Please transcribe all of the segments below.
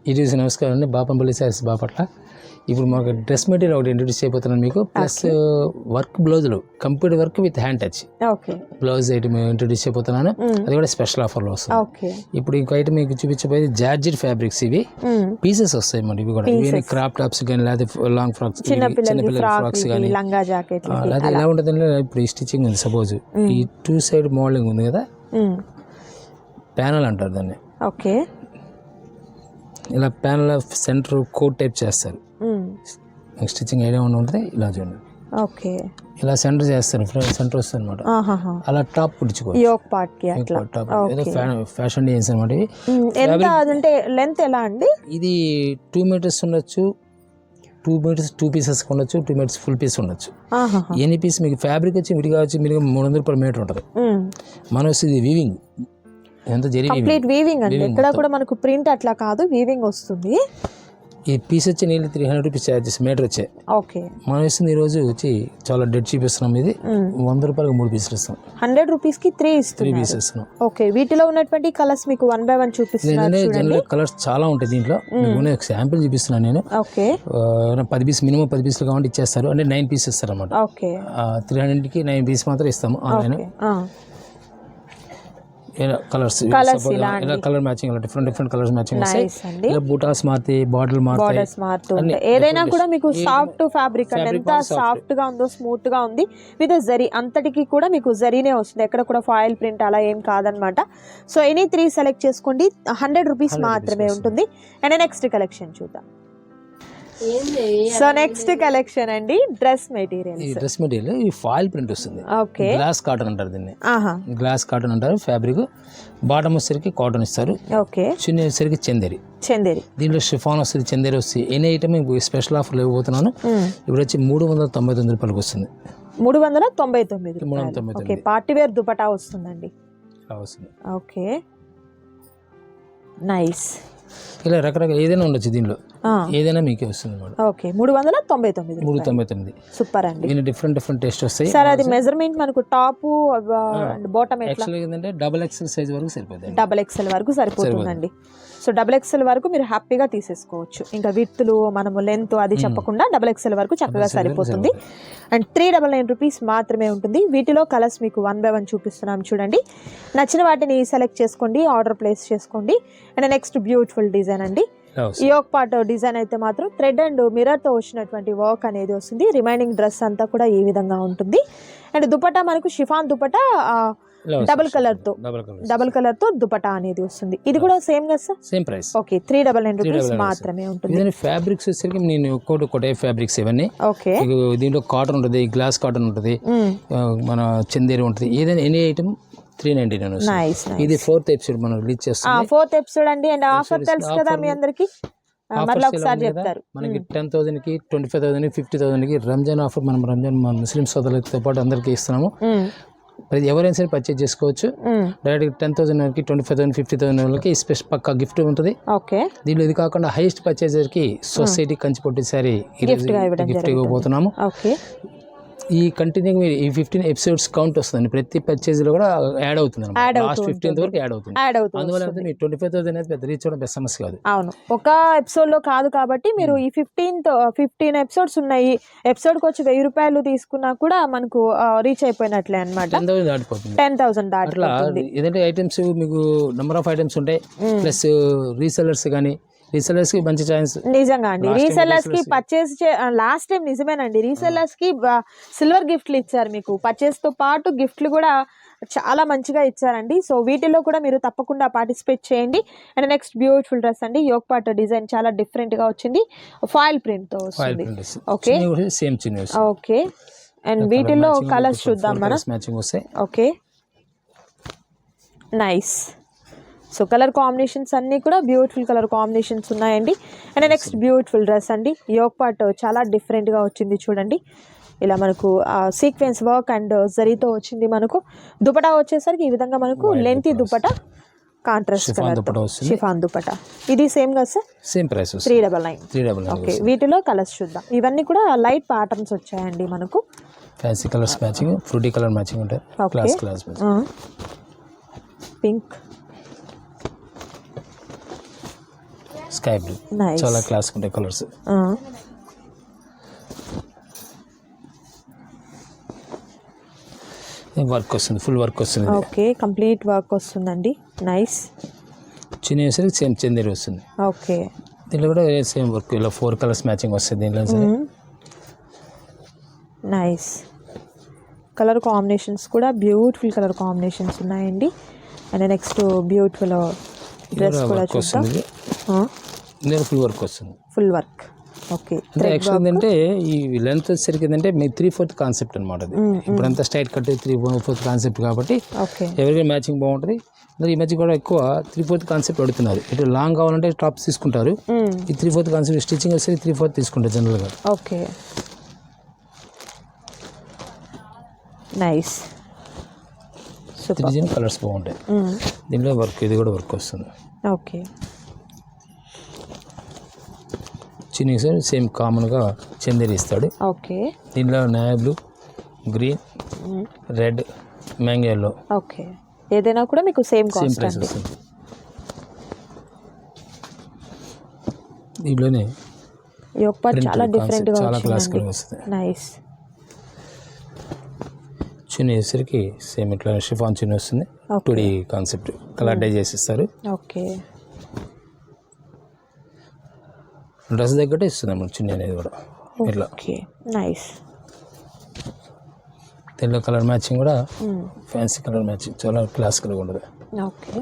ఇది నమస్కారం అండి, బాపంపల్లి సారీస్ బాపట్ల. ఇప్పుడు మాకు డ్రెస్ మెటీరియల్ ఒకటి ఇంట్రొడ్యూస్ అయిపోతున్నాను మీకు, ప్లస్ వర్క్ బ్లౌజులు computer work with hand touch blouse item introduce అయిపోతున్నాను. అది కూడా స్పెషల్ ఆఫర్లో వస్తుంది. ఇప్పుడు ఇంకో ఐటమ్ మీకు చూపించబోయేది జార్జెట్ ఫ్యాబ్రిక్స్. ఇవి పీసెస్ వస్తాయి మరి, ఇవి కూడా ఇవి క్రాప్ టాప్స్ కానీ లేకపోతే లాంగ్ ఫ్రాక్స్, చిన్నపిల్లల ఫ్రాక్స్ కానీ లేదా ఎలా ఉంటుందంటే ఇప్పుడు ఈ స్టిచ్చింగ్ ఉంది. సపోజ్ ఈ 2 సైడ్ మోడలింగ్ ఉంది కదా, ప్యానల్ అంటారు దాన్ని. ఓకే, ఇలా ప్యానల్ సెంటర్ కోట్ టైప్ చేస్తారు. స్టిచ్చింగ్ ఐడియా ఉంటుంది. ఇలా చూడండి, ఓకే, ఇలా సెంటర్ చేస్తారు, సెంటర్ వస్తుంది అనమాట. అలా టాప్ కుట్టించుకోవచ్చు. ఫ్యాషన్ డిజైన్స్ అనమాట. లెంత్ ఎలా అండి? ఇది 2 మీటర్స్ ఉండొచ్చు, 2 మీటర్స్ 2 పీసెస్ ఉండొచ్చు, 2 మీటర్స్ ఫుల్ పీస్ ఉండొచ్చు. ఎనీ పీస్ మీకు ఫ్యాబ్రిక్ వచ్చి విడిగా వచ్చి మీరు 300 per మీటర్ ఉంటుంది. మన ఇది వీవింగ్, కంప్లీట్ వీవింగ్ అండి. ఇక్కడ కూడా మనకు ప్రింట్ అట్లా కాదు, వీవింగ్ వస్తుంది. ఈ పీస్ వచ్చి నేను 300 రూపీస్ చార్జెస్ మీటర్ వచ్చాయి. ఓకే, మనం వేస్తుంది ఈరోజు వచ్చి చాలా డెడ్ చీప్ ఇస్తున్నాం. ఇది 100 రూపాయలకు 3 పీసులు ఇస్తాం. 100 రూపీస్కి 3 పీసెస్ ఇస్తున్నాం. ఓకే, వీటిలో ఉన్నటువంటి కలర్స్ మీకు 1 by 1 చూపిస్తున్నాను. జనరల్ కలర్స్ చాలా ఉంటాయి దీంట్లో. శాంపిల్ చూపిస్తున్నాను నేను. ఓకే, 10 పీస్ మినిమం 10 పీసులు కావాలంటే ఇచ్చేస్తారు. అంటే 9 పీస్ ఇస్తారు అనమాట. ఓకే, 300కి 9 పీస్ మాత్రం ఇస్తాము ఆన్లైన్. కలర్స్ ఇలా colour matching, different colours matching వస్తాయి. ఇలా బూటాస్ మారుతాయి, బార్డర్ మారుతాయి. ఏదైనా కూడా మీకు సాఫ్ట్ ఫ్యాబ్రిక్ అంటే ఎంత సాఫ్ట్ గా ఉందో, స్మూత్ గా ఉంది. విత్ జరీ అంతటికి కూడా మీకు జరీనే వస్తుంది, ఎక్కడ కూడా ఫాయిల్ ప్రింట్ అలా ఏం కాదనమాట. సో ఎనీ 3 సెలెక్ట్ చేసుకోండి, 100 రూపీస్ మాత్రమే ఉంటుంది. అండ్ నెక్స్ట్ కలెక్షన్ చూద్దాం. సో నెక్స్ట్ కలెక్షన్ అండి, డ్రెస్ మెటీరియల్. డ్రెస్ మెటీరియల్ ఈ ఫాయిల్ ప్రింట్ వస్తుంది. ఓకే, గ్లాస్ కాటన్ అంటారు దీన్ని. గ్లాస్ కాటన్ అంటారు. ఫ్యాబ్రిక్ బాటమ్ వచ్చేసరికి కాటన్ ఇస్తారు. ఓకే, చిన్న వచ్చేసరికి చందేరి. దీంట్లో షిఫాన్ వస్తుంది, చందేరి వస్తుంది. ఎనీ ఐటమ్ స్పెషల్ ఆఫర్లు ఇవ్వబోతున్నాను. ఇప్పుడు వచ్చి 399 రూపాయలకు వస్తుంది. 399. ఓకే, పార్టీ వేర్ దుపట్టా వస్తుందండి. Okay, nice. ఇలా రకరకాల ఏదైనా ఉండొచ్చు దీంట్లో, ఏదైనా మీకే వస్తుంది. ఓకే, 399. సూపర్ అండి. దీని డిఫరెంట్ టేస్ట్ వస్తాయి. సార్ అది మెజర్మెంట్ మనకు టాప్ అండ్ బాటమ్ యాక్చువల్లీ ఏంటంటే XXL సైజ్ వరకు సరిపోతుంది. XXL వరకు సరిపోతుందండి. సో XXL వరకు మీరు హ్యాపీగా తీసేసుకోవచ్చు. ఇంకా విత్తులు మనము లెంత్ అది చెప్పకుండా XXL వరకు చక్కగా సరిపోతుంది. అండ్ 399 రూపీస్ మాత్రమే ఉంటుంది. వీటిలో కలర్స్ మీకు 1 by 1 చూపిస్తున్నాం చూడండి. నచ్చిన వాటిని సెలెక్ట్ చేసుకోండి, ఆర్డర్ ప్లేస్ చేసుకోండి. అండ్ నెక్స్ట్ బ్యూటిఫుల్ డిజైన్ అండి. యోక్ పార్ట్ డిజైన్ అయితే మాత్రం థ్రెడ్ అండ్ మిర్రర్ తో వచ్చినటువంటి వర్క్ అనేది వస్తుంది. రిమైనింగ్ డ్రెస్ అంతా కూడా ఈ విధంగా ఉంటుంది. అండ్ దుపట్టా మనకు షిఫాన్ దుపట్టా డబుల్ కలర్ తో దుపట్టా అనేది వస్తుంది. ఇది కూడా సేమ్ కదా sir? Same price. Okay, 399 rupees మాత్రమే ఉంటుంది. ఫ్యాబ్రిక్స్ వచ్చేసరికి నేను ఒకటే ఫ్యాబ్రిక్స్ ఇవన్నీ. ఓకే, దీంట్లో కాటన్ ఉంటుంది, గ్లాస్ కాటన్ ఉంటుంది, మన చందేరి ఉంటుంది. ఏదైనా ఎనీ ఐటమ్ 399. ఇది 4th ఎపిసోడ్ మనం రిలీజ్ చేస్తాం. 4th ఎపిసోడ్ అండి. అండ్ ఆఫర్ తెలుసు కదా మీ అందరికి, మరలా ఒకసారి చెప్తారు. మనకి 10,000కి 25,000కి 50,000కి రంజాన్ ఆఫర్. మనం రంజాన్ మన ముస్లిం సోదరులతో పాటు అందరికీ ఇస్తున్నాము. ఎవరైనా సరే పర్చేజ్ చేసుకోవచ్చు. డైరెక్ట్ 10,000కి 25,000 50,000 వాళ్ళకి స్పెషల్ పక్కా గిఫ్ట్ ఉంటుంది. దీంట్లో ఇది కాకుండా హైయెస్ట్ పర్చేజర్కి సొసైటీ కంచిపొట్టి సారీ గిఫ్ట్ ఇవ్వబోతున్నాము. ఈ కంటిన్యూ ఈ 15 ఎపిసోడ్స్ కౌంట్ వస్తుంది. ప్రతి పర్చేజ్ లో కూడా యాడ్ అవుతుంది. లాస్ట్ 15th వరకు యాడ్ అవుతుంది. అందువల్ల మీ 25,000 అనేది పెద్ద రీచ్ అవడం పెద్ద సమస్య కాదు. అవును, ఒక ఎపిసోడ్ లో కాదు కాబట్టి మీరు ఈ 15 ఎపిసోడ్స్ ఉన్నాయి. ఎపిసోడ్ కి వచ్చి 1000 రూపాయలు తీసుకున్నా కూడా మనకు రీచ్ అయిపోయినట్లే అనమాట. 10,000 దాటిపోతుంది. 10,000 దాటిపోతుంది. ఏదంటే ఐటమ్స్ మీకు నెంబర్ ఆఫ్ ఐటమ్స్ ఉంటాయి. ప్లస్ రీసెలర్స్ కానీ, రీసెలర్స్ కి మంచి ఛాన్స్. నిజంగా అండి, రీసెలర్స్ కి పర్చేస్ లాస్ట్ టైం నిజమేనండి, రీసెలర్స్ కి సిల్వర్ గిఫ్ట్లు ఇచ్చారు. మీకు పర్చేస్ తో పాటు గిఫ్ట్లు కూడా చాలా మంచిగా ఇచ్చారండి. సో వీటిలో కూడా మీరు తప్పకుండా పార్టిసిపేట్ చేయండి. అండ్ నెక్స్ట్ బ్యూటిఫుల్ డ్రెస్ అండి. యోక్ పార్ట్ డిజైన్ చాలా డిఫరెంట్ గా వచ్చింది, ఫాయిల్ ప్రింట్ తో వస్తుంది. Okay, okay. అండ్ వీటిలో కలర్స్ చూద్దాం మనం. Okay, nice. So colour combinations అన్నీ కూడా బ్యూటిఫుల్ కలర్ కాంబినేషన్స్ ఉన్నాయండి. అండ్ నెక్స్ట్ బ్యూటిఫుల్ డ్రెస్ అండి. యోక్ పార్ట్ చాలా డిఫరెంట్గా వచ్చింది చూడండి. ఇలా మనకు సీక్వెన్స్ వర్క్ అండ్ జరీతో వచ్చింది. మనకు దుపట్టా వచ్చేసరికి ఈ విధంగా మనకు lengthy dupatta, contrast colour chiffon dupatta. ఇది సేమ్ కదా సార్? Same price, 399. ఓకే, వీటిలో కలర్స్ చూద్దాం. ఇవన్నీ కూడా లైట్ ప్యాటర్న్స్ వచ్చాయండి మనకు. Fancy colours matching, fruity colour matching ఉంటాయి. Class pink, sky blue nice. చాలా క్లాస్ ఉంటాయి కలర్స్. వర్క్ వస్తుంది, ఫుల్ వర్క్ వస్తుంది. ఓకే, కంప్లీట్ వర్క్ వస్తుందండి. నైస్. చిన్న వేసరికి సేమ్ చందేరి వస్తుంది. ఓకే, దీంట్లో కూడా సేమ్ వర్క్, ఇలా 4 కలర్స్ మ్యాచింగ్ వస్తుంది దీంట్లో సరే. నైస్. కలర్ కాంబినేషన్స్ కూడా బ్యూటిఫుల్ కలర్ కాంబినేషన్స్ ఉన్నాయండి. అండ్ నెక్స్ట్ బ్యూటిఫుల్ డ్రెస్ కూడా వర్క్ చూద్దాం. వస్తుంది, దీంట్లో ఫుల్ వర్క్ వస్తుంది. Full work. ఓకే, అంటే యాక్చువల్ ఏంటంటే ఈ లెంత్ వచ్చేసరికి ఏంటంటే మీకు 3/4 కాన్సెప్ట్ అనమాట. అది ఇప్పుడంతా స్ట్రైట్ కట్ 3/4 కాన్సెప్ట్ కాబట్టి ఓకే, ఎవరికైనా మ్యాచింగ్ బాగుంటుంది. మరి ఈ మధ్య కూడా ఎక్కువ 3/4 కాన్సెప్ట్ అడుగుతున్నారు. ఇటు లాంగ్ కావాలంటే టాప్స్ తీసుకుంటారు. ఈ 3/4 కాన్సెప్ట్ స్టిచ్చింగ్ వచ్చి 3/4 తీసుకుంటారు జనరల్గా. Okay, nice. డిజైన్ కలర్స్ బాగుంటాయి దీంట్లో. వర్క్ ఇది కూడా వర్క్ వస్తుంది. ఓకే, చిన్న సార్ సేమ్ కామన్గా చందేరి ఇస్తాడు. ఓకే, దీంట్లో navy blue, green, red, mango yellow. Okay, ఏదైనా కూడా మీకు సేమ్ సేమ్ కాస్ట్ ప్రైస్ అండి. వస్తుంది. దీంట్లోనే ఈ ఒక్క part చాలా Printed డిఫరెంట్ గా చాలా క్లాసికల్ వచ్చిందండి. వస్తుంది. నైస్. చున్నీ వేసరికి సేమ్ ఇట్లా షిఫాన్ చున్నీ వస్తుంది. Okay. 2D concept colour die చేసి ఇస్తారు. ఓకే, డ్రెస్ తగ్గట్టే ఇస్తుంది అన్నమాట చున్నీ అనేది కూడా ఇట్లా. Okay, nice. దీంట్లో కలర్ మ్యాచింగ్ కూడా ఫ్యాన్సీ కలర్ మ్యాచింగ్ చాలా క్లాసికల్గా ఉండదు. ఓకే,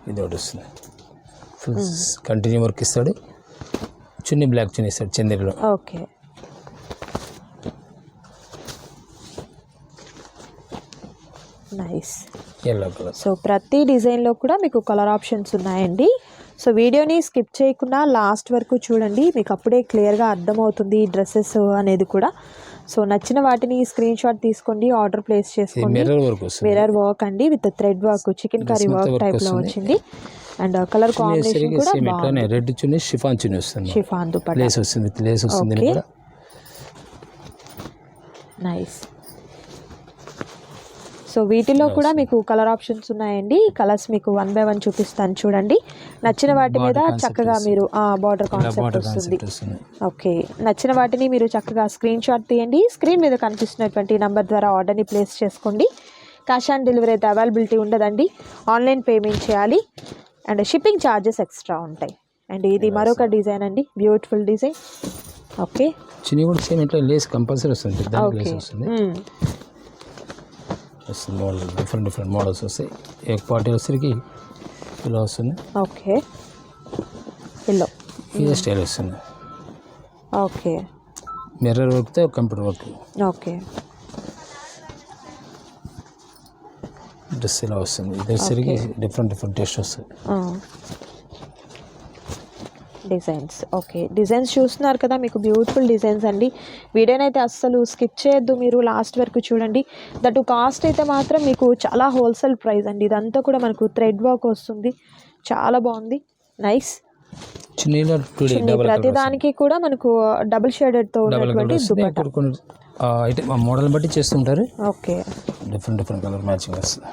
ఇది ఒకటి వస్తుంది. ఫుల్ కంటిన్యూ వర్క్ ఇస్తాడు. చున్నీ బ్లాక్ చున్నీ ఇస్తాడు చందేరిలో. Okay, nice. Yellow colour. So ప్రతి డిజైన్లో కూడా మీకు కలర్ ఆప్షన్స్ ఉన్నాయండి. సో వీడియోని స్కిప్ చేయకుండా లాస్ట్ వరకు చూడండి, మీకు అప్పుడే క్లియర్గా అర్థమవుతుంది డ్రెస్సెస్ అనేది కూడా. సో నచ్చిన వాటిని స్క్రీన్ షాట్ తీసుకోండి, ఆర్డర్ ప్లేస్ చేసుకోండి. మిర్రర్ వర్క్ వస్తుంది. మిర్రర్ వర్క్ అండి with thread work, chicken curry work టైప్లో వచ్చింది. అండ్ కలర్ కాంబినేషన్ కూడా బాగుంది. రెడ్ చున్నీ షిఫాన్ చున్నీ వస్తుంది. షిఫాన్ దుపట్టా, లేస్ వస్తుంది, లేస్ వస్తుంది. ఓకే, కూడా నైస్. సో వీటిలో కూడా మీకు కలర్ ఆప్షన్స్ ఉన్నాయండి. కలర్స్ మీకు 1 by 1 చూపిస్తాను చూడండి. నచ్చిన వాటి మీద చక్కగా మీరు బార్డర్ కాన్సెప్ట్ వస్తుంది. ఓకే, నచ్చిన వాటిని మీరు చక్కగా స్క్రీన్ షాట్ తీయండి. స్క్రీన్ మీద కనిపిస్తున్నటువంటి నంబర్ ద్వారా ఆర్డర్ని ప్లేస్ చేసుకోండి. క్యాష్ ఆన్ డెలివరీ అయితే అవైలబిలిటీ ఉండదండి, ఆన్లైన్ పేమెంట్ చేయాలి. అండ్ షిప్పింగ్ ఛార్జెస్ ఎక్స్ట్రా ఉంటాయి. అండ్ ఇది మరొక డిజైన్ అండి, బ్యూటిఫుల్ డిజైన్. ఓకే, చిన్ని కూడా సేమ్ ఇట్లా లేస్ కంపల్సరీ వస్తుంది. ఓకే, లేస్ వస్తుంది. మోడల్ డిఫరెంట్ మోడల్స్ వస్తాయి. ఒక పార్టీ వచ్చేసరికి ఇలా వస్తుంది. ఓకే, ఎల్లో ఇదే స్టైల్ వస్తుంది. ఓకే, మిర్రర్ వర్క్తో కంప్యూటర్ వర్క్. ఓకే, డ్రెస్ ఇలా వస్తుంది. ఇది వచ్చేసరికి డిఫరెంట్ టేస్ట్ వస్తుంది. డిజైన్స్. ఓకే, డిజైన్స్ చూస్తున్నారు కదా, మీకు బ్యూటిఫుల్ డిజైన్స్ అండి. వీడియోని అయితే అస్సలు స్కిప్ చేయొద్దు, మీరు లాస్ట్ వరకు చూడండి. దట్ కాస్ట్ అయితే మాత్రం మీకు చాలా హోల్సేల్ ప్రైస్ అండి. ఇదంతా కూడా మనకు థ్రెడ్ వర్క్ వస్తుంది, చాలా బాగుంది. నైస్. చున్నీలో ప్రతి దానికి కూడా మనకు డబుల్ షేడెడ్తో ఉన్నటువంటి దుపట్టా. మోడల్ బట్టి చేస్తుంటారు. ఓకే, డిఫరెంట్ కలర్ మ్యాచింగ్ వస్తుంది.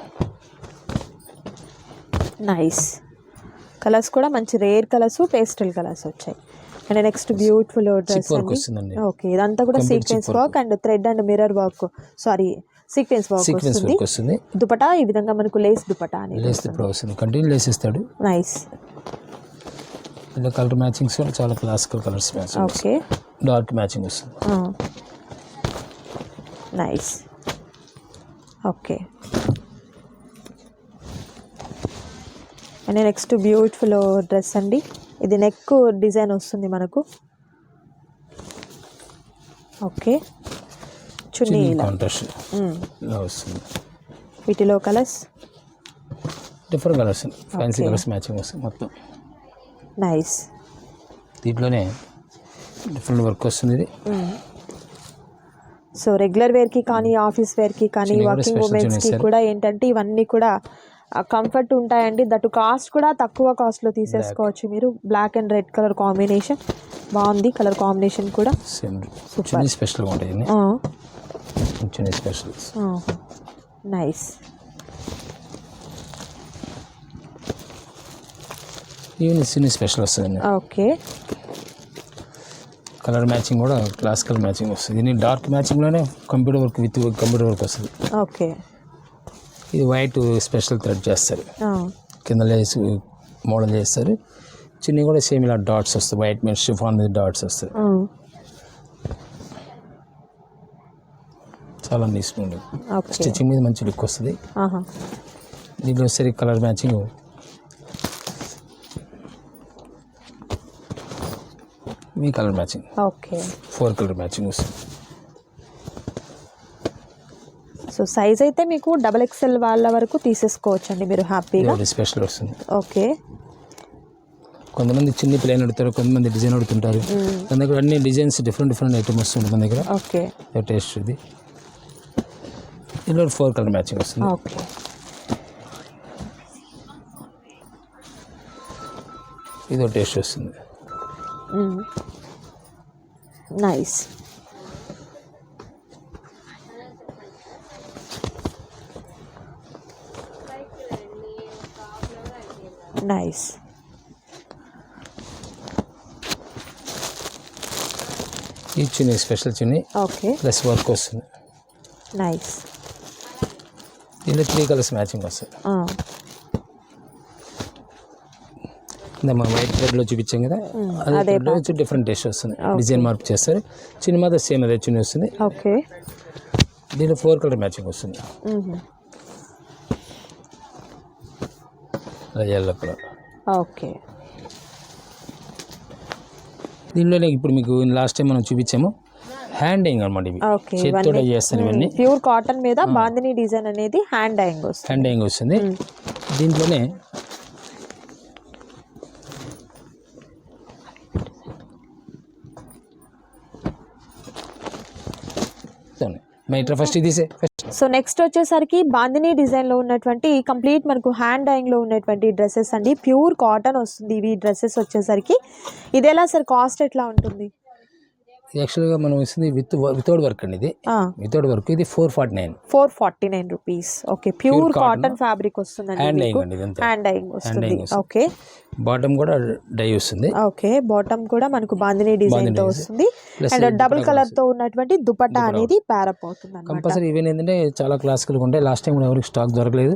నైస్. కలర్స్ కూడా మంచి రేర్ కలర్స్, పేస్టల్ కలర్స్ వచ్చాయి. అండ్ నెక్స్ట్ బ్యూటిఫుల్ డ్రెస్ అండి. ఓకే, ఇదంతా కూడా sequence work and thread and mirror work, sorry sequence work వస్తుంది. దుపట్టా ఈ విధంగా మనకు లేస్ దుపట్టా అనేది వస్తుంది. కంటిన్యూ లేస్ ఇస్తాడు. నైస్. ఇలా కలర్ మ్యాచింగ్స్ కూడా చాలా classical colours matching. Okay, dark matching వస్తుంది. Nice. Okay, and next beautiful dress అండి. ఇది నెక్ డిజైన్ వస్తుంది మనకు. ఓకే, చున్నీ ఇలా వస్తుంది. వీటిలో colours different colours, fancy colours matching వస్తుంది మొత్తం. నైస్. దీంట్లోనే డిఫరెంట్ వర్క్ వస్తుంది. ఇది సో రెగ్యులర్ వేర్కి కానీ, ఆఫీస్ వేర్కి కానీ, వర్కింగ్ ఉమెన్స్కి కూడా ఏంటంటే ఇవన్నీ కూడా కంఫర్ట్ ఉంటాయండి. దట్టు కాస్ట్ కూడా తక్కువ కాస్ట్లో తీసేసుకోవచ్చు మీరు. Black and red colour combination బాగుంది. కలర్ కాంబినేషన్ కూడా స్పెషల్గా ఉంటాయి. స్పెషల్. నైస్. ఈవెన్ చిన్న స్పెషల్ వస్తుందండి. ఓకే. కలర్ మ్యాచింగ్ కూడా క్లాసికల్ మ్యాచింగ్ వస్తుంది. దీన్ని డార్క్ మ్యాచింగ్లోనే computer work with computer work వస్తుంది. ఓకే. ఇది వైట్ స్పెషల్ థ్రెడ్ చేస్తారు, కింద లేసి మోడల్ చేస్తారు. చిన్న కూడా సేమ్ ఇలా డాట్స్ వస్తాయి, వైట్ మీద షిఫాన్ మీద డాట్స్ వస్తాయి. చాలా నీట్గా ఉంటుంది. స్టిచ్చింగ్ మీద మంచి లుక్ వస్తుంది. దీంట్లో వచ్చేసరికి కలర్ మ్యాచింగ్ మీ colour matching. Okay. 4 colour matching వస్తుంది. సో సైజ్ అయితే మీకు XXL వాళ్ళ వరకు తీసేసుకోవచ్చు అండి మీరు హ్యాపీగా. స్పెషల్ వస్తుంది. ఓకే. కొంతమంది చిన్న ప్లేన్ అడుగుతారు, కొంతమంది డిజైన్ అడుగుతుంటారు. మన దగ్గర అన్ని డిజైన్స్ డిఫరెంట్ ఐటమ్ వస్తుంది మన దగ్గర. ఓకే. టేస్ట్ ఇది. ఇందులో 4 కలర్ మ్యాచింగ్ వస్తుంది. ఓకే. ఇదో టేస్ట్ వస్తుంది. నైస్. నైస్. ఈ చున్నీ స్పెషల్ చున్నీ. ఓకే. ప్లస్ వర్క్ వస్తుంది. నైస్. దీంట్లో 3 కలర్స్ మ్యాచింగ్ వస్తుంది. మనం వైట్ థ్రెడ్లో చూపించాం కదా, అదే వచ్చి డిఫరెంట్ టేస్ట్ వస్తుంది. డిజైన్ మార్క్ చేస్తారు. చిన్న మాత్రం సేమ్ అదే చున్నీ వస్తుంది. ఓకే. దీంట్లో 4 కలర్ మ్యాచింగ్ వస్తుంది. Yellow colour. ఓకే. దీనిలోనే ఇప్పుడు మీకు లాస్ట్ టైం మనం చూపించాము హ్యాండింగ్ అనమాట. ఇవి చేతితో చేస్తారు. ఇవన్నీ ప్యూర్ కాటన్ మీద బాందిని డిజైన్ అనేది హ్యాండింగ్ వస్తుంది. దీంట్లోనే ఫస్ట్ ఇది. సో నెక్స్ట్ వచ్చేసరికి బాందిని డిజైన్ లో ఉన్నటువంటి కంప్లీట్ మనకు హ్యాండ్ డైయింగ్ లో ఉన్నటువంటి డ్రెస్సెస్ అండి. ప్యూర్ కాటన్ వస్తుంది ఇవి డ్రెస్సెస్ వచ్చేసరికి. ఇది ఎలా సార్, కాస్ట్ ఎట్లా ఉంటుంది? యాక్చువల్గా మనం ఇస్తుంది వితౌట్ వర్క్ అండి. ఇది వితౌట్ వర్క్. ఇది 449 rupees. Okay. Pure cotton fabric వస్తుందండి. హ్యాండ్ డైయింగ్ వస్తుంది. ఓకే. బాటమ్ కూడా డై వస్తుంది. ఓకే. బాటమ్ కూడా మనకు బాందిని డిజైన్ తో వస్తుంది. అండ్ డబుల్ కలర్ తో ఉన్నటువంటి దుపట్టా అనేది ప్యారప్ అవుతుంది. కంపల్సరీ ఈవెన్ ఏంటంటే చాలా క్లాసికల్ ఉంటాయి. లాస్ట్ టైం కూడా ఎవరికి స్టాక్ దొరకలేదు.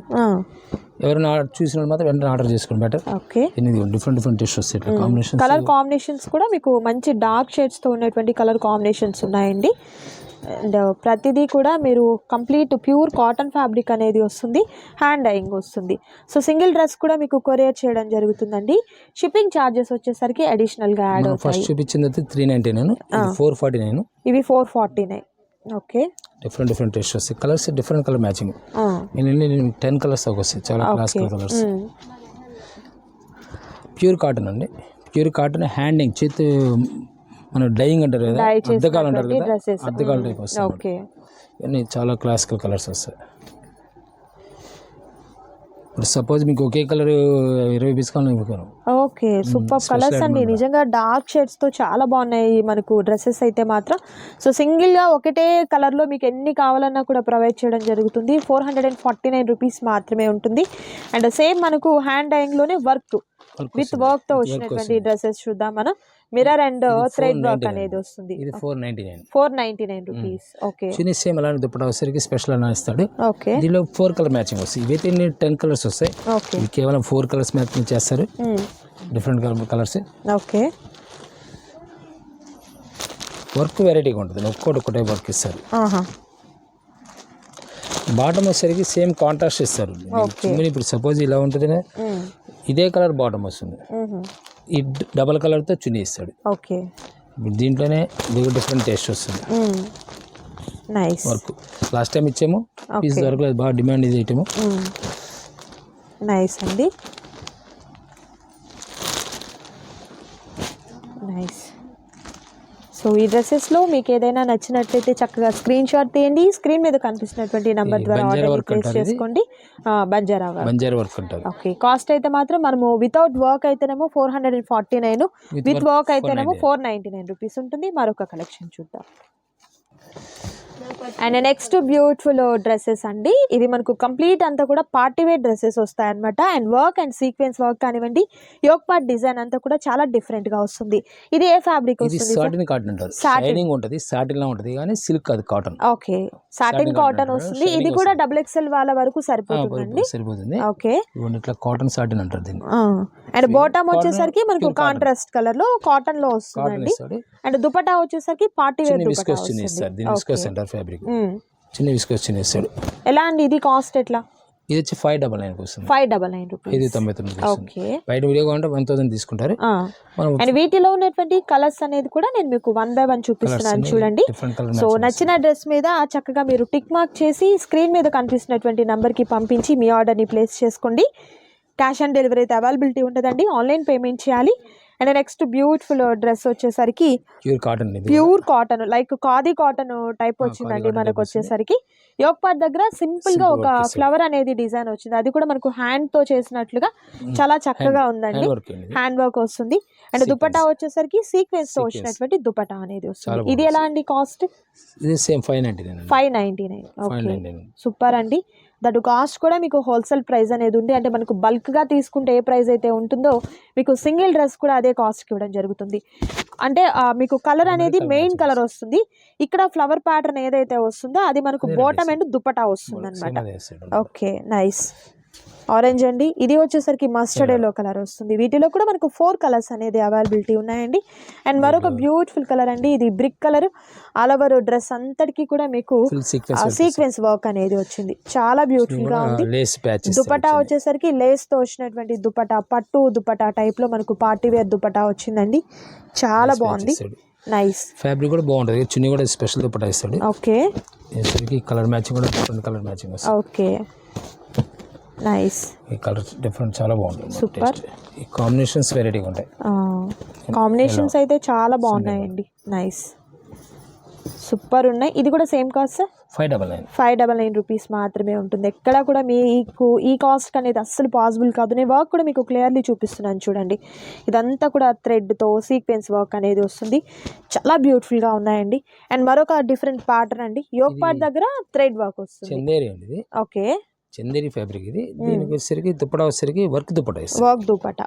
ఎవరైనా చూసిన మాత్రం వెంటనే ఆర్డర్ చేసుకోండి బెటర్. ఓకే. డిఫరెంట్ టేస్ట్ వస్తాయి. కలర్ కాంబినేషన్స్ కూడా మీకు మంచి డార్క్ షేడ్స్ తో ఉన్నటువంటి కలర్ కాంబినేషన్స్ ఉన్నాయండి. అండ్ ప్రతిదీ కూడా మీరు కంప్లీట్ ప్యూర్ కాటన్ ఫ్యాబ్రిక్ అనేది వస్తుంది. హ్యాండ్ డైయింగ్ వస్తుంది. సో సింగిల్ డ్రెస్ కూడా మీకు కొరియర్ చేయడం జరుగుతుందండి. షిప్పింగ్ ఛార్జెస్ వచ్చేసరికి అడిషనల్గా యాడ్ అవుతాయి. ఫస్ట్ చూపించింది 399, 449. ఇవి 449. ఓకే. డిఫరెంట్ టేస్ట్ వస్తాయి. Colours different colour matching. 10 colours వస్తాయి. చాలా క్లాసికల్ కలర్స్. ప్యూర్ కాటన్ అండి. ప్యూర్ కాటన్ హ్యాండింగ్ చేతి మన డైయింగ్ అంటారు కదా, అద్దకాలు అంటారు కదా, అద్దకాలు టైప్ వస్తాయి. ఇవన్నీ చాలా క్లాసికల్ కలర్స్ వస్తాయి. ఇప్పుడు సపోజ్ మీకు ఒకే కలర్ 20 పీస్ కావాలి. ఓకే. సూపర్ కలర్స్ అండి. నిజంగా డార్క్ షేడ్స్ తో చాలా బాగున్నాయి మనకు డ్రెస్సెస్ అయితే మాత్రం. సో సింగిల్ గా ఒకటే కలర్ లో మీకు ఎన్ని కావాలన్నా కూడా ప్రొవైడ్ చేయడం జరుగుతుంది. 449 రూపీస్ మాత్రమే ఉంటుంది. అండ్ సేమ్ మనకు హ్యాండ్ డైయింగ్ లోనే వర్క్ విత్ వర్క్ తో వచ్చినటువంటి డ్రెస్సెస్ చూద్దాం మనం. మిర్రర్ అండ్ థ్రెడ్ వర్క్ అనేది వస్తుంది. ఇది 499 రూపీస్. ఓకే. చిన్న సేమ్ అలాంటి దుపట్టా వచ్చేసరికి స్పెషల్ అని ఇస్తాడు. ఓకే. దీనిలో 4 కలర్ మ్యాచింగ్ వస్తాయి. ఇవైతే 10 కలర్స్ వస్తాయి. ఓకే. కేవలం 4 కలర్స్ మ్యాచింగ్ చేస్తారు. Different colours. ఓకే. వర్క్ వెరైటీగా ఉంటుంది. ఒక్కొక్కటే వర్క్ ఇస్తారు. బాటమ్ వచ్చేసరికి సేమ్ కాంట్రాస్ట్ ఇస్తారు. ఇప్పుడు సపోజ్ ఇలా ఉంటుంది, ఇదే కలర్ బాటమ్ వస్తుంది. ఈ డబల్ కలర్తో చున్నీ ఇస్తాడు. ఓకే. దీంట్లోనే డిఫరెంట్ టేస్ట్ వస్తుంది. Nice work. లాస్ట్ టైం ఇచ్చాము, పీస్ దొరకలేదు. బాగా డిమాండ్ ఇది ఐటమ్. నైస్ అండి. నైస్. సో ఈ డ్రెస్సెస్లో మీకు ఏదైనా నచ్చినట్లయితే చక్కగా స్క్రీన్ షాట్ తీయండి. స్క్రీన్ మీద కనిపిస్తున్నటువంటి నెంబర్ ద్వారా ఆర్డర్ ప్లేస్ చేసుకోండి. బంజారా వర్క్ అంటారు. ఓకే. కాస్ట్ అయితే మాత్రం మనము వితౌట్ వర్క్ అయితేనేమో 449, విత్ వర్క్ అయితేనేమో 499 రూపీస్ ఉంటుంది. మరొక కలెక్షన్ చూద్దాం. అండ్ నెక్స్ట్ బ్యూటిఫుల్ డ్రెస్సెస్ అండి. ఇవి మనకు కంప్లీట్ అంతా కూడా పార్టీ వేర్ డ్రెస్సెస్ వస్తాయి అనమాట. And work and sequence work కానివ్వండి, యోక్ పార్ట్ డిజైన్ అంతా కూడా చాలా డిఫరెంట్ గా వస్తుంది. ఇది ఏ ఫ్యాబ్రిక్ వస్తుంది? సాటిన్ కాటన్ అంటారు. షైనింగ్ ఉంటది, సాటిన్ లా ఉంటది కానీ సిల్క్ అది కాటన్. ఓకే, సాటిన్ కాటన్ వస్తుంది. ఇది కూడా డబుల్ ఎక్స్ఎల్ వాళ్ళ వరకు సరిపోతుందండి. సరిపోతుంది. ఓకే, ఇట్లా కాటన్ సాటిన్ అంటారు దీన్ని. అండ్ బాటమ్ వచ్చేసరికి మనకు కాంట్రాస్ట్ కలర్ లో కాటన్ లో వస్తుందండి. అండ్ దుపట్టా వచ్చేసరికి పార్టీ వేర్ దుపట్టా వస్తుంది. ఫ్యాబ్రిక్ చిన్న విస్కోస్ చిన్న ఇస్తాడు. ఎలా అండి ఇది కాస్ట్ ఎట్లా? ఇది వచ్చి 599 వస్తుంది. 599 రూపీస్. ఇది 99. ఓకే, బయట వీడియో కావాలంటే 1000 తీసుకుంటారు. అండ్ వీటిలో ఉన్నటువంటి కలర్స్ అనేది కూడా నేను మీకు 1 by 1 చూపిస్తున్నాను చూడండి. సో నచ్చిన డ్రెస్ మీద చక్కగా మీరు టిక్ మార్క్ చేసి స్క్రీన్ మీద కనిపిస్తున్నటువంటి నంబర్ కి పంపించి మీ ఆర్డర్ ని ప్లేస్ చేసుకోండి. క్యాష్ ఆన్ డెలివరీ అయితే అవైలబిలిటీ ఉంటుందండి, ఆన్లైన్ పేమెంట్ చేయాలి. అండ్ నెక్స్ట్ బ్యూటిఫుల్ డ్రెస్ వచ్చేసరికి pure cotton like khadi cotton type వచ్చిందండి మనకు. వచ్చేసరికి యోక్ పార్ట్ దగ్గర సింపుల్ గా ఒక ఫ్లవర్ అనేది డిజైన్ వచ్చింది. అది కూడా మనకు హ్యాండ్ తో చేసినట్లుగా చాలా చక్కగా ఉందండి. హ్యాండ్ వర్క్ వస్తుంది. అండ్ దుపట్టా వచ్చేసరికి సీక్వెన్స్ తో వచ్చినటువంటి దుపట్టా అనేది వస్తుంది. ఇది ఎలా అండి కాస్ట్? 599. ఓకే, సూపర్ అండి. దట్ కాస్ట్ కూడా మీకు హోల్సేల్ ప్రైస్ అనేది ఉంది. అంటే మనకు బల్క్గా తీసుకుంటే ఏ ప్రైస్ అయితే ఉంటుందో మీకు సింగిల్ డ్రెస్ కూడా అదే కాస్ట్కి ఇవ్వడం జరుగుతుంది. అంటే మీకు కలర్ అనేది మెయిన్ కలర్ వస్తుంది. ఇక్కడ ఫ్లవర్ ప్యాటర్న్ ఏదైతే వస్తుందో అది మనకు బాటమ్ అండ్ దుపట్టా వస్తుంది అనమాట. Okay, nice. ఆరెంజ్ అండి. ఇది వచ్చేసరికి మస్టర్డ్ ఎల్లో కలర్ వస్తుంది. వీటిలో కూడా మనకు 4 కలర్స్ అనేది అవైలబిలిటీ ఉన్నాయండి. అండ్ మరొక బ్యూటిఫుల్ కలర్ అండి, ఇది brick colour. All over dress అంతటికి కూడా మీకు సీక్వెన్స్ వర్క్ అనేది వచ్చింది. చాలా బ్యూటిఫుల్ గా ఉంది. దుపట్టా వచ్చేసరికి లేస్ తో వచ్చినటువంటి దుపట్టా, పట్టు దుపట్టా టైప్ లో మనకు పార్టీ వేర్ దుపట్టా వచ్చిందండి. చాలా బాగుంది, నైస్. ఫ్యాబ్రిక్ కూడా బాగుంటది. చున్నీ కూడా స్పెషల్ దుపట్టా ఇస్తాడు. ఓకే, కలర్ మ్యాచింగ్ కూడా డిఫరెంట్ కలర్ మ్యాచింగ్ వస్తుంది. Okay, nice. ఈ కలర్ డిఫరెంట్ చాలా బాగుంటుంది. సూపర్. ఈ కాంబినేషన్స్ వెరైటీగా ఉంటాయి. కాంబినేషన్స్ అయితే చాలా బాగున్నాయండి. నైస్, సూపర్ ఉన్నాయి. ఇది కూడా సేమ్ కాస్ట్ సార్? 599 రూపీస్ మాత్రమే ఉంటుంది. ఎక్కడ కూడా మీకు ఈ కాస్ట్ అనేది అస్సలు పాసిబుల్ కాదు. నేను వర్క్ కూడా మీకు క్లియర్లీ చూపిస్తున్నాను చూడండి. ఇదంతా కూడా థ్రెడ్తో సీక్వెన్స్ వర్క్ అనేది వస్తుంది. చాలా బ్యూటిఫుల్గా ఉన్నాయండి. అండ్ మరొక డిఫరెంట్ ప్యాటర్న్ అండి, యోక్ పార్ట్ దగ్గర థ్రెడ్ వర్క్ వస్తుంది. ఓకే, చందేరి ఫ్యాబ్రిక్ ఇది. దీనికి వచ్చేసరికి దుపట్టా వచ్చేసరికి వర్క్ దుపట్టా ఇస్తుంది. Work dupatta,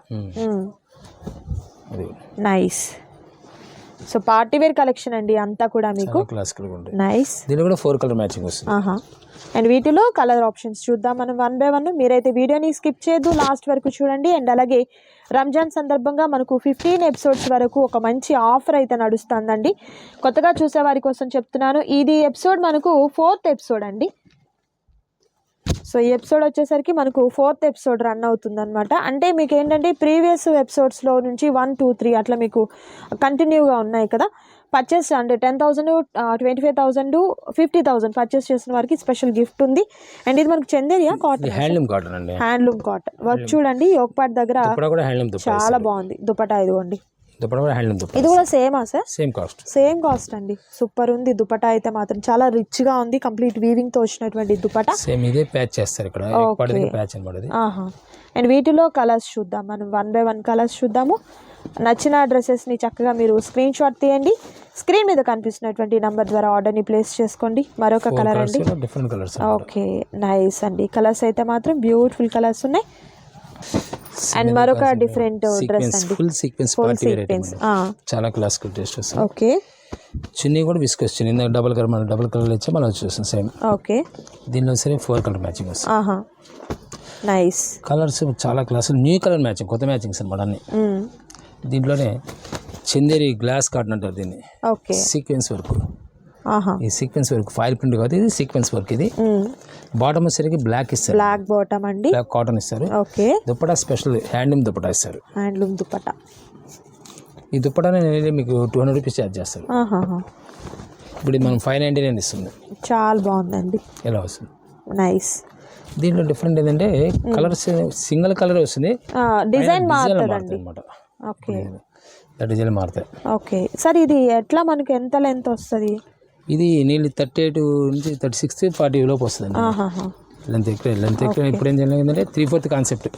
nice. So party wear collection అండి అంతా కూడా మీకు నైస్. దీనిలో కూడా 4 కలర్ మ్యాచింగ్ వస్తుంది. అండ్ వీటిలో కలర్ ఆప్షన్స్ చూద్దాం మనం 1 by 1. మీరైతే వీడియోని స్కిప్ చేయొద్దు, లాస్ట్ వరకు చూడండి. అండ్ అలాగే రంజాన్ సందర్భంగా మనకు 15 ఎపిసోడ్స్ వరకు ఒక మంచి ఆఫర్ అయితే నడుస్తుందండి. కొత్తగా చూసే వారి కోసం చెప్తున్నాను, ఇది ఎపిసోడ్ మనకు 4th ఎపిసోడ్ అండి. సో ఈ ఎపిసోడ్ వచ్చేసరికి మనకు 4th ఎపిసోడ్ రన్ అవుతుంది అనమాట. అంటే మీకు ఏంటంటే ప్రీవియస్ ఎపిసోడ్స్లో నుంచి 1, 2, 3 అట్లా మీకు కంటిన్యూగా ఉన్నాయి కదా. పర్చేస్ అంటే 10,000, 25,000, 50,000 పర్చేస్ చేసిన వారికి స్పెషల్ గిఫ్ట్ ఉంది. అండ్ ఇది మనకు చందేరియా కాటన్, హ్యాండ్లూమ్ కాటన్ అండి. హ్యాండ్లూమ్ కాటన్ వర్క్ చూడండి. యోక్ పార్ట్ దగ్గర చాలా బాగుంది దుపట్టా. ఇదిగోండి, ఇది కూడా సేమా సార్? సేమ్ కాస్ట్ అండి. సూపర్ ఉంది దుపట్టా అయితే మాత్రం చాలా రిచ్ గా ఉంది. కంప్లీట్ వీవింగ్ తో వచ్చినటువంటి దుపట్టా. అండ్ వీటిలో కలర్స్ చూద్దాం మనం 1 by 1 కలర్స్ చూద్దాము. నచ్చిన డ్రెస్సెస్ ని చక్కగా మీరు స్క్రీన్ షాట్ తీయండి. స్క్రీన్ మీద కనిపిస్తున్నటువంటి నంబర్ ద్వారా ఆర్డర్ ని ప్లేస్ చేసుకోండి. మరొక కలర్ అండి. ఓకే, నైస్ అండి. కలర్స్ అయితే మాత్రం బ్యూటిఫుల్ కలర్స్ ఉన్నాయి. అండ్ మరొక డిఫరెంట్ డ్రెస్ అండి, full sequence party wear item. చాలా క్లాసికల్ టేస్ట్ వస్తుంది. ఓకే, చున్నీ కూడా విస్కోస్ చున్నీ. డబుల్ కలర్ ఇచ్చా మనం వచ్చేస్తుంది సేమ్. ఓకే, దీనిలో సరే 4 కలర్ మ్యాచింగ్ వస్తుంది. నైస్. కలర్స్ చాలా క్లాస్, న్యూ కలర్ మ్యాచింగ్, కొత్త మ్యాచింగ్స్ అనమాట అన్ని. దీంట్లోనే చందేరి గ్లాస్ కాటన్ అంటారు దీన్ని. Okay, sequence work. ఈ సీక్వెన్స్ వర్క్ ఫైల్ ప్రింట్ కాదు, ఇది సీక్వెన్స్ వర్క్. ఇది బాటమ్ వచ్చేసరికి బ్లాక్ ఇస్తారు, బ్లాక్ బాటమ్ అండి, బ్లాక్ కాటన్ ఇస్తారు. Okay, dupatta special handloom dupatta ఇస్తారు. హ్యాండ్లూమ్ దుపట్టా. ఈ దుపట్టానే మీకు 200 రూపీస్ ఛార్జ్ చేస్తారు. ఇప్పుడు మనం 599 ఇస్తుంది. చాలా బాగుందండి. ఎలా వస్తుంది? నైస్. దీంట్లో డిఫరెంట్ ఏంటంటే కలర్స్ సింగిల్ కలర్ వస్తుంది, డిజైన్ మారుతుంది అనమాట. ఓకే, డిజైన్ మారుతాయి. ఓకే సార్, ఇది ఎట్లా మనకి ఎంత లెంత్ వస్తుంది? ఇది నీళ్ళు 38 నుంచి 36, 40 లోపు వస్తుంది. లెంత్ ఎక్కువ. ఇప్పుడు ఏం జరిగిందంటే 3/4 కాన్సెప్ట్.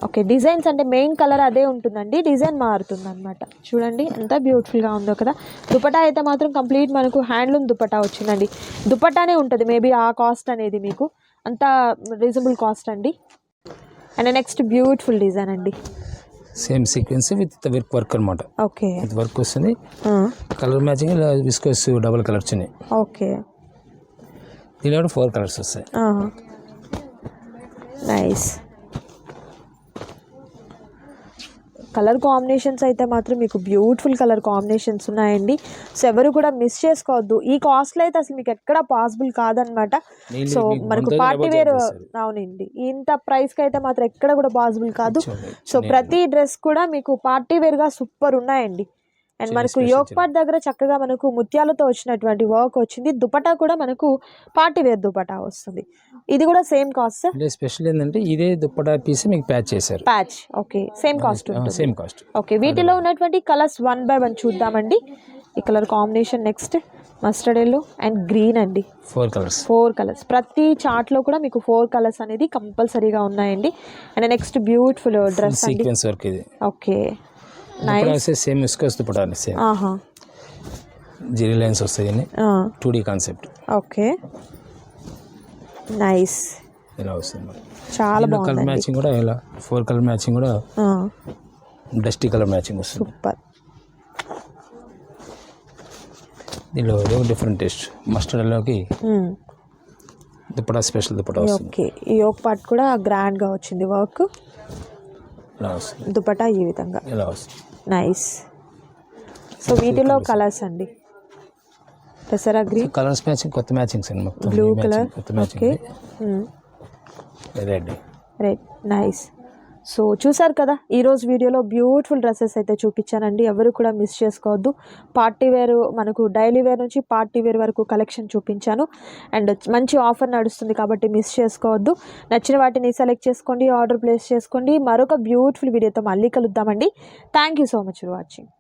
ఓకే, డిజైన్స్ అంటే మెయిన్ కలర్ అదే ఉంటుందండి, డిజైన్ మారుతుంది అనమాట. చూడండి ఎంత బ్యూటిఫుల్గా ఉందో కదా. దుపట్టా అయితే మాత్రం కంప్లీట్ మనకు హ్యాండ్లూమ్ దుపట్టా వచ్చిందండి. దుపట్టానే ఉంటుంది మేబీ ఆ కాస్ట్ అనేది మీకు అంత రీజనబుల్ కాస్ట్ అండి. అండ్ నెక్స్ట్ బ్యూటిఫుల్ డిజైన్ అండి. సేమ్ సీక్వెన్స్ విత్ వర్క్ అనమాట. ఓకే, విత్ వర్క్ వస్తుంది. Colour matching viscose double colour వచ్చినాయి. ఓకే, దీనిలో 4 కలర్స్ వస్తాయి. నైస్. కలర్ కాంబినేషన్స్ అయితే మాత్రం మీకు బ్యూటిఫుల్ కలర్ కాంబినేషన్స్ ఉన్నాయండి. సో ఎవరు కూడా మిస్ చేసుకోవద్దు. ఈ కాస్ట్లో అయితే అసలు మీకు ఎక్కడ పాసిబుల్ కాదనమాట. సో మనకు పార్టీ వేర్, అవునండి, ఇంత ప్రైస్కి అయితే మాత్రం ఎక్కడ కూడా పాసిబుల్ కాదు. సో ప్రతి డ్రెస్ కూడా మీకు పార్టీ వేర్గా సూపర్ ఉన్నాయండి. అండ్ మనకు యోక్ పార్ట్ దగ్గర చక్కగా మనకు ముత్యాలతో వచ్చినటువంటి వర్క్ వచ్చింది. దుపట్టా కూడా మనకు పార్టీ వేర్ దుపట్టా వస్తుంది. ఇది కూడా సేమ్ కాస్ట్. స్పెషల్ ఏంటంటే ఇదే దుపట్టా పీస్ మీకు ప్యాచ్ చేశారు. ప్యాచ్, ఓకే, సేమ్ కాస్ట్ ఉంటుంది. Same cost. ఓకే, వీటిలో ఉన్నటువంటి కలర్స్ 1 by 1 చూద్దామండి. ఈ colour combination next mustard yellow and green అండి. 4 కలర్స్. ప్రతి చార్ట్లో కూడా మీకు 4 కలర్స్ అనేది కంపల్సరీగా ఉన్నాయండి. అండ్ నెక్స్ట్ బ్యూటిఫుల్ డ్రెస్ అండి. సీక్వెన్స్ వర్క్ ఇది. Okay, nice. Same viscose dupatta same. Zero lines వస్తాయి. 2D concept. Okay, nice. ఇలా వస్తుంది. చాలా బాగుంది. కలర్ మ్యాచింగ్ కూడా ఇలా 4 కలర్ మ్యాచింగ్ కూడా డస్టీ కలర్ మ్యాచింగ్ వస్తుంది. సూపర్. దీనిలో డిఫరెంట్ టేస్ట్. మస్టర్డ్ ఎల్లోకి దుపట్టా స్పెషల్ దుపట్టా వస్తుంది. ఓకే, ఈ యోక్ పార్ట్ కూడా గ్రాండ్గా వచ్చింది వర్క్. ఇలా వస్తుంది. దుపట్టా ఈ విధంగా ఇలా వస్తుంది. నైస్. సో వీటిలో కలర్స్ అండి. పెసరా గ్రీన్, కలర్స్ మ్యాచింగ్, కొత్త మ్యాచింగ్స్ అండి మొత్తం. Blue colour, okay, red. Nice. So చూసారు కదా, ఈరోజు వీడియోలో బ్యూటిఫుల్ డ్రెస్సెస్ అయితే చూపించానండి. ఎవరు కూడా మిస్ చేసుకోవద్దు. పార్టీ వేర్, మనకు డైలీ వేర్ నుంచి పార్టీ వేర్ వరకు కలెక్షన్ చూపించాను. అండ్ మంచి ఆఫర్ నడుస్తుంది కాబట్టి మిస్ చేసుకోవద్దు. నచ్చిన వాటిని సెలెక్ట్ చేసుకోండి, ఆర్డర్ ప్లేస్ చేసుకోండి. మరొక బ్యూటిఫుల్ వీడియోతో మళ్ళీ కలుద్దామండి. Thank you so much for watching.